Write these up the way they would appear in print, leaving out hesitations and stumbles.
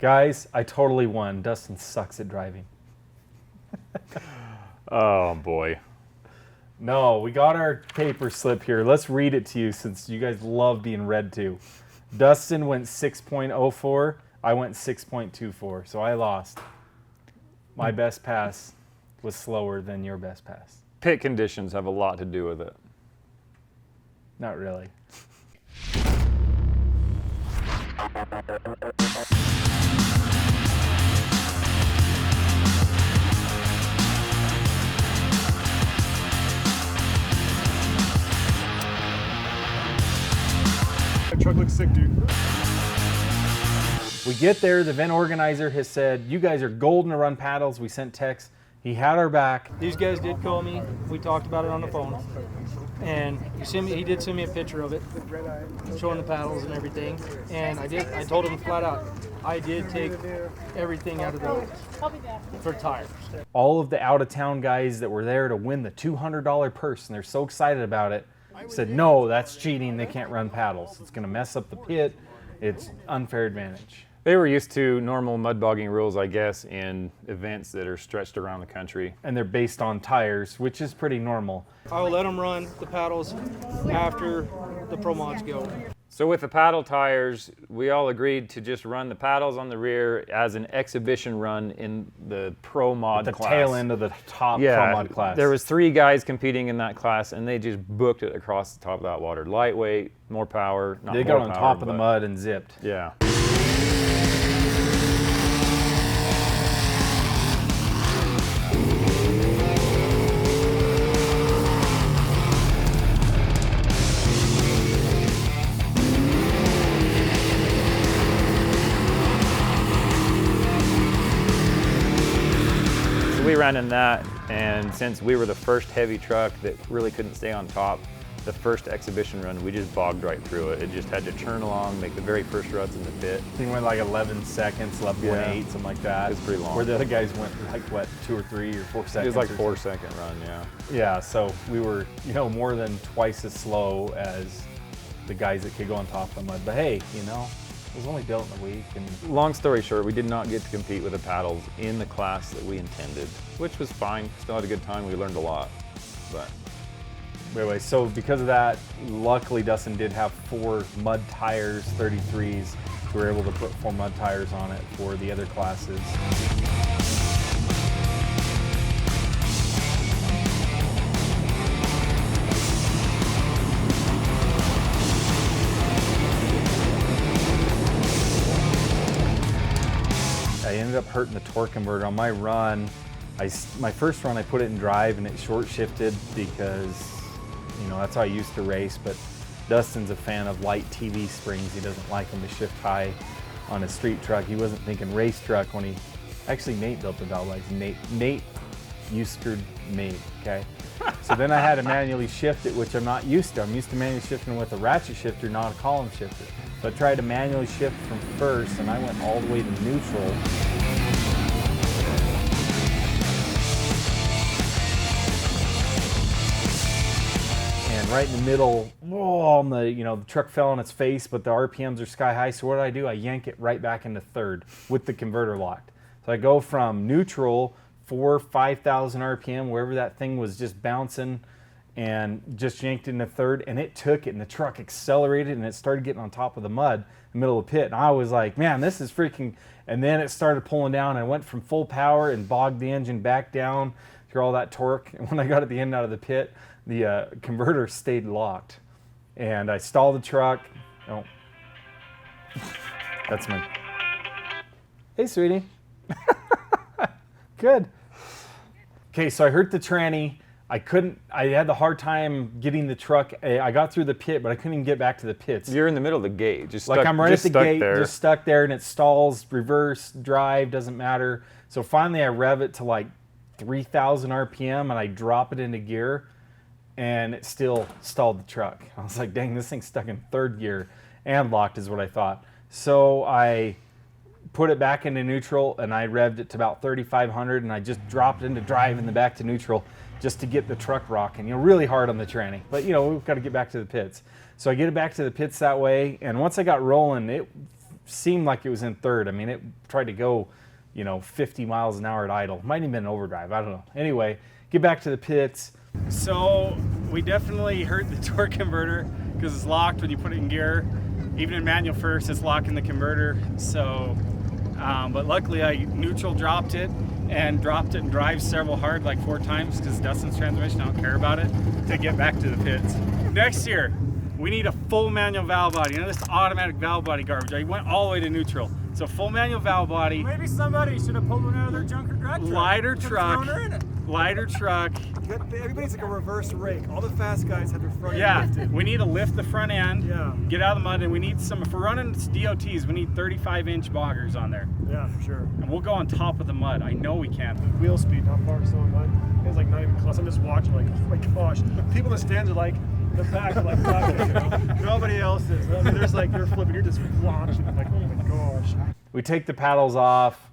Guys, I totally won. Dustin sucks at driving. Oh, boy. No, we got our paper slip here. Let's read it to you since you guys love being read to. Dustin went 6.04. I went 6.24, so I lost. My best pass was slower than your best pass. Pit conditions have a lot to do with it. Not really. That truck looks sick, dude. We get there, the event organizer has said, you guys are golden to run paddles. We sent texts. He had our back. These guys did call me. We talked about it on the phone. And he did send me a picture of it, showing the paddles and everything. And I told him flat out, I did take everything out of the for tires. All of the out-of-town guys that were there to win the $200 purse, and they're so excited about it, said, no, that's cheating. They can't run paddles. It's going to mess up the pit. It's unfair advantage. They were used to normal mud bogging rules, I guess, in events that are stretched around the country. And they're based on tires, which is pretty normal. I'll let them run the paddles after the pro mods go. So with the paddle tires, we all agreed to just run the paddles on the rear as an exhibition run in the pro mod class. The tail end of the top pro mod class. There was 3 guys competing in that class, and they just booked it across the top of that water. Lightweight, more power. They got on top of the mud and zipped. Yeah. We ran in that, and since we were the first heavy truck that really couldn't stay on top, the first exhibition run, we just bogged right through it. It just had to turn along, make the very first ruts in the pit. I think it went like 11 seconds, 11.8, something like that. It's pretty long. Where the other guys went like, what, 2 or 3 or 4 seconds? It was like 4-second run, yeah. Yeah, so we were, more than twice as slow as the guys that could go on top of the mud. But hey, it was only built in a week. And long story short, we did not get to compete with the paddles in the class that we intended, which was fine. Still had a good time. We learned a lot. But anyway, so because of that, luckily Dustin did have 4 mud tires, 33s. We were able to put 4 mud tires on it for the other classes. I ended up hurting the torque converter on my run. My first run I put it in drive and it short shifted because that's how I used to race, but Dustin's a fan of light TV springs. He doesn't like them to shift high on a street truck. He wasn't thinking race truck when Nate built the valve lights. Nate Uskered me, okay? So then I had to manually shift it, which I'm not used to. I'm used to manually shifting with a ratchet shifter, not a column shifter. So I tried to manually shift from first, and I went all the way to neutral. And right in the middle, the truck fell on its face, but the RPMs are sky high. So what do? I yank it right back into third with the converter locked. So I go from neutral, 5,000 RPM, wherever that thing was just bouncing, and just yanked into third, and it took it, and the truck accelerated, and it started getting on top of the mud in the middle of the pit. And I was like, man, this is freaking, and then it started pulling down. I went from full power and bogged the engine back down through all that torque. And when I got at the end out of the pit, the converter stayed locked. And I stalled the truck. Oh, that's my, hey, sweetie. Good. Okay, so I hurt the tranny. I had the hard time getting the truck. I got through the pit, but I couldn't even get back to the pits. You're in the middle of the gate. Just like stuck, I'm right at the gate, there. just stuck there, and it stalls, reverse, drive, doesn't matter. So finally I rev it to like 3,000 RPM, and I drop it into gear, and it still stalled the truck. I was like, dang, this thing's stuck in third gear and locked is what I thought. So I put it back into neutral, and I revved it to about 3,500, and I just dropped it into drive and then back to neutral just to get the truck rocking, really hard on the tranny. But, we've got to get back to the pits. So I get it back to the pits that way, and once I got rolling, seemed like it was in third. I mean, it tried to go, 50 miles an hour at idle. Might even been an overdrive. I don't know. Anyway, get back to the pits. So we definitely hurt the torque converter because it's locked when you put it in gear. Even in manual first, it's locking the converter. So, but luckily I neutral dropped it and drive several hard, like 4 times, because Dustin's transmission, I don't care about it, to get back to the pits. Next year, we need a full manual valve body. This automatic valve body garbage. I went all the way to neutral. So full manual valve body. Maybe somebody should have pulled one out of their junker drag truck. Lighter Could've truck. thrown her in it. Lighter truck. Everybody's like a reverse rake. All the fast guys have their front Yeah, end lifted. we need to lift the front end, Yeah. get out of the mud, and we need some, if we're running DOTs, we need 35-inch boggers on there. Yeah, for sure. And we'll go on top of the mud. I know we can. Wheel speed, not far, so mine. It's like not even close. I'm just watching like, oh my gosh. People in the stands are like, the back are like, nobody else is. I mean, there's like, you're flipping, you're just launching. I'm like, oh my gosh. We take the paddles off,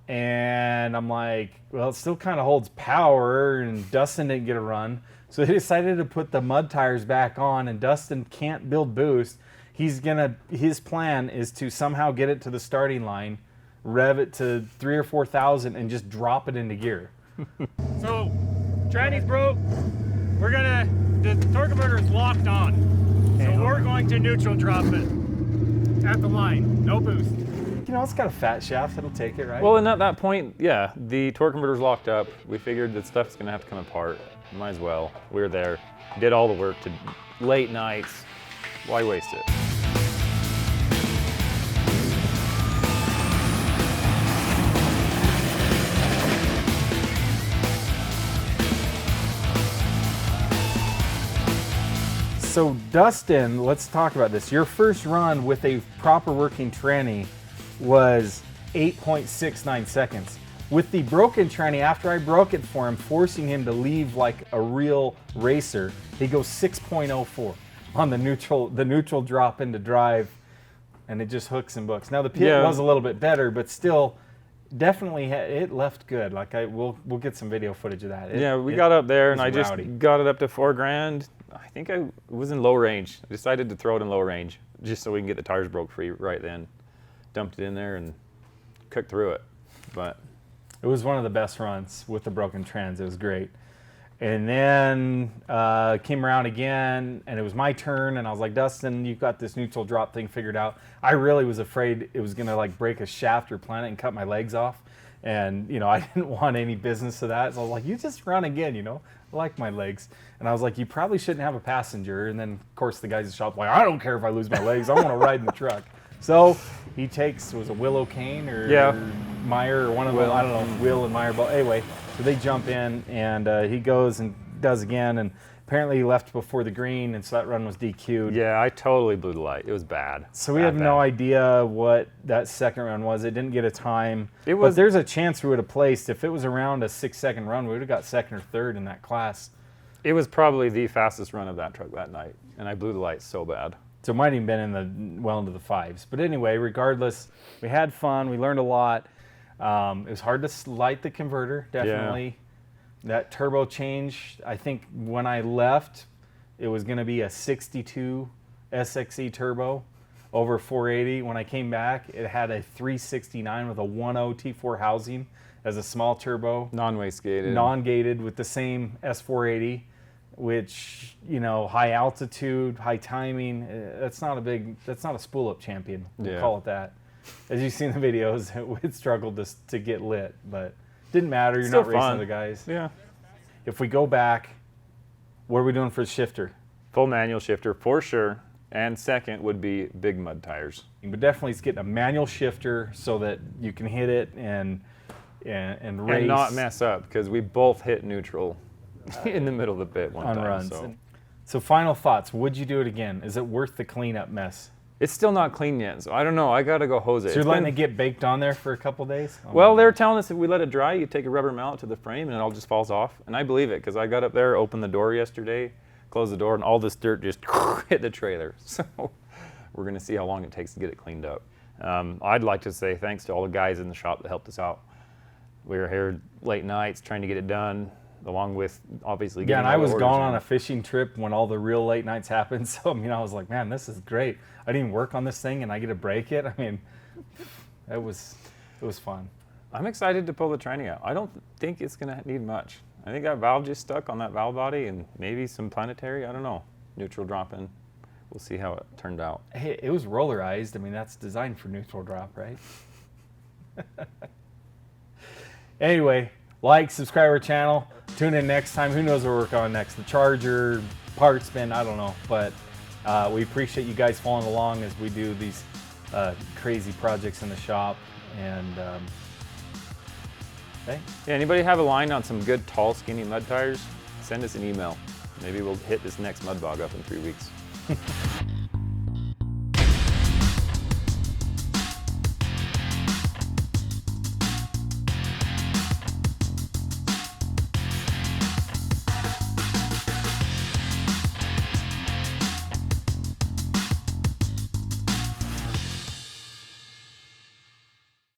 and I'm like, well, it still kind of holds power, and Dustin didn't get a run. So they decided to put the mud tires back on, and Dustin can't build boost. His plan is to somehow get it to the starting line, rev it to 3,000 or 4,000, and just drop it into gear. So, tranny's broke. The torque converter is locked on. So we're going to neutral drop it at the line. No boost. It's got a fat shaft. It'll take it, right? Well, and at that point, yeah, the torque converter's locked up. We figured that stuff's gonna have to come apart. Might as well. We were there, did all the work to late nights. Why waste it? So Dustin, let's talk about this. Your first run with a proper working tranny was 8.69 seconds. With the broken tranny, after I broke it for him, forcing him to leave like a real racer, he goes 6.04 on the neutral drop into drive, and it just hooks and books. Now the pit was a little bit better, but still, definitely it left good. Like we'll get some video footage of that. We got up there and I rowdy. just got it up to $4,000. I think I was in low range. I decided to throw it in low range just so we can get the tires broke free right then. Dumped it in there and cooked through it. But it was one of the best runs with the broken trans. It was great. And then came around again, and it was my turn, and I was like, Dustin, you've got this neutral drop thing figured out. I really was afraid it was going to like break a shaft or plant it and cut my legs off. And, I didn't want any business of that. So I was like, you just run again, I like my legs. And I was like, you probably shouldn't have a passenger. And then, of course, the guys at the shop were like, I don't care if I lose my legs. I want to ride in the truck. So he takes, was it Willow Kane or Meyer or one of them? I don't know, Will and Meyer. But anyway, so they jump in, and he goes and does again. And apparently he left before the green, and so that run was DQ'd. yeah, I totally blew the light. It was bad. So we have no idea what that second run was. It didn't get a time. But there's a chance we would have placed. If it was around a 6-second run, we would have got second or third in that class. It was probably the fastest run of that truck that night, and I blew the light so bad. So it might have been into the fives. But anyway, regardless, we had fun. We learned a lot. It was hard to light the converter, definitely. Yeah. That turbo change, I think when I left, it was going to be a 62 SXE turbo over 480. When I came back, it had a 369 with a 1.0 T4 housing as a small turbo. Non-wastegated. Non-gated with the same S480. Which, high altitude, high timing, that's not a spool up champion, we'll call it that. As you've seen the videos, it struggled to get lit, but didn't matter, you're Still not racing fun. other guys. Yeah. If we go back, what are we doing for the shifter? Full manual shifter for sure, and second would be big mud tires. But definitely it's getting a manual shifter so that you can hit it and race. And not mess up, because we both hit neutral in the middle of the pit one on time. runs. So final thoughts, would you do it again? Is it worth the cleanup mess? It's still not clean yet, so I don't know. I gotta go hose it. So you're letting it get baked on there for a couple days? Well, they're telling us if we let it dry, you take a rubber mallet to the frame and it all just falls off. And I believe it, because I got up there, opened the door yesterday, closed the door, and all this dirt just hit the trailer. So we're gonna see how long it takes to get it cleaned up. I'd like to say thanks to all the guys in the shop that helped us out. We were here late nights trying to get it done. along with obviously Yeah, getting and all I the was orders gone in. on a fishing trip when all the real late nights happened. So I mean, I was like, man, this is great. I didn't even work on this thing, and I get to break it. I mean, it was fun. I'm excited to pull the tranny out. I don't think it's going to need much. I think that valve just stuck on that valve body and maybe some planetary. I don't know. Neutral drop in. We'll see how it turned out. Hey, it was rollerized. I mean, that's designed for neutral drop, right? Anyway, like, subscribe our channel. Tune in next time. Who knows what we're working on next? The Charger, parts bin, I don't know. But we appreciate you guys following along as we do these crazy projects in the shop. And hey. Yeah, anybody have a line on some good, tall, skinny mud tires? Send us an email. Maybe we'll hit this next mud bog up in 3 weeks.